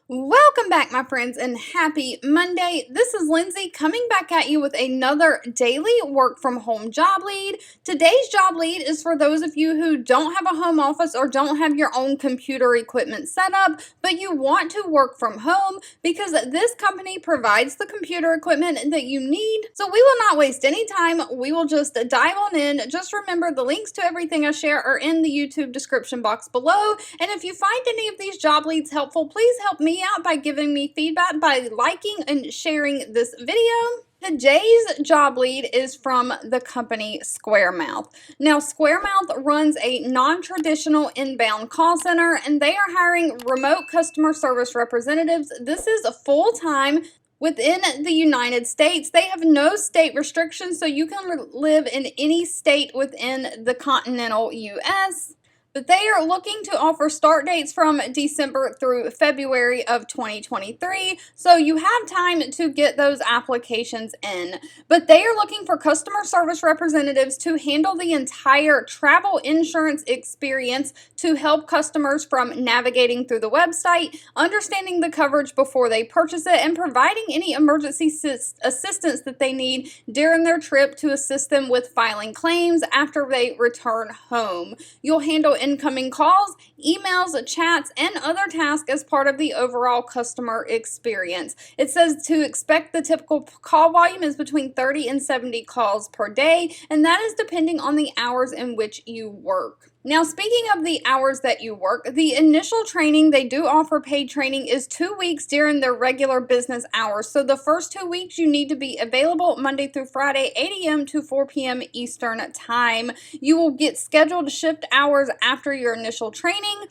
Welcome back, my friends, and happy Monday. This is Lindsay coming back at you with another daily work from home job lead. Today's job lead is for those of you who don't have a home office or don't have your own computer equipment set up, but you want to work from home because this company provides the computer equipment that you need. So we will not waste any time. We will just dive on in. Just remember the links to everything I share are in the YouTube description box below. And if you find any of these job leads helpful, please help me out by giving me feedback by liking and sharing this video. Today's job lead is from the company SquareMouth. Now, SquareMouth runs a non-traditional inbound call center, and they are hiring remote customer service representatives. This is full-time within the United States. They have no state restrictions, so you can live in any state within the continental U.S., but they are looking to offer start dates from December through February of 2023, so you have time to get those applications in. But they are looking for customer service representatives to handle the entire travel insurance experience to help customers from navigating through the website, understanding the coverage before they purchase it, and providing any emergency assistance that they need during their trip to assist them with filing claims after they return home. You'll handle incoming calls, emails, chats, and other tasks as part of the overall customer experience. It says to expect the typical call volume is between 30 and 70 calls per day, and that is depending on the hours in which you work. Now, speaking of the hours that you work, the initial training, they do offer paid training, is 2 weeks during their regular business hours. So the first 2 weeks, you need to be available Monday through Friday, 8 a.m. to 4 p.m. Eastern time. You will get scheduled shift hours after your initial training.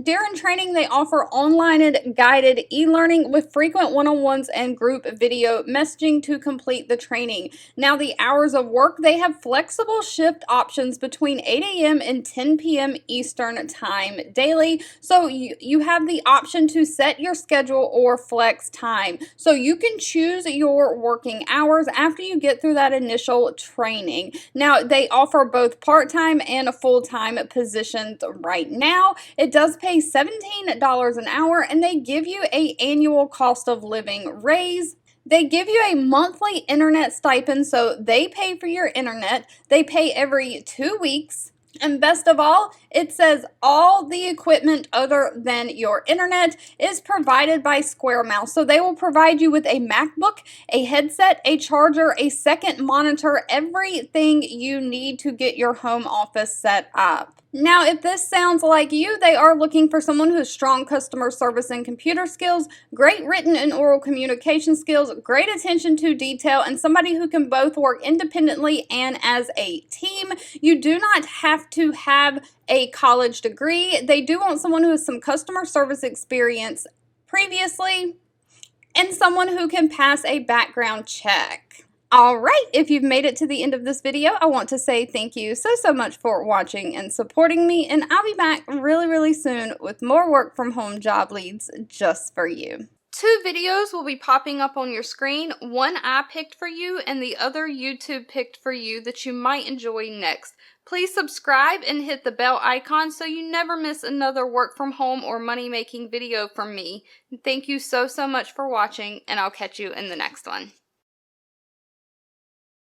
During training, they offer online and guided e-learning with frequent one-on-ones and group video messaging to complete the training. Now, the hours of work, they have flexible shift options between 8 a.m. and 10 p.m. Eastern time daily. So you have the option to set your schedule or flex time. So you can choose your working hours after you get through that initial training. Now, they offer both part-time and a full-time positions right now. It does pay $17 an hour, and they give you an annual cost of living raise. They give you a monthly internet stipend, so they pay for your internet. They pay every 2 weeks. And best of all, it says all the equipment other than your internet is provided by SquareMouth. So they will provide you with a MacBook, a headset, a charger, a second monitor, everything you need to get your home office set up. Now, if this sounds like you, they are looking for someone who has strong customer service and computer skills, great written and oral communication skills, great attention to detail, and somebody who can both work independently and as a team. You do not have to have a college degree. They do want someone who has some customer service experience previously and someone who can pass a background check. Alright, if you've made it to the end of this video, I want to say thank you so much for watching and supporting me, and I'll be back really soon with more work from home job leads just for you. 2 videos will be popping up on your screen. One I picked for you and the other YouTube picked for you that you might enjoy next. Please subscribe and hit the bell icon so you never miss another work from home or money making video from me. Thank you so much for watching, and I'll catch you in the next one.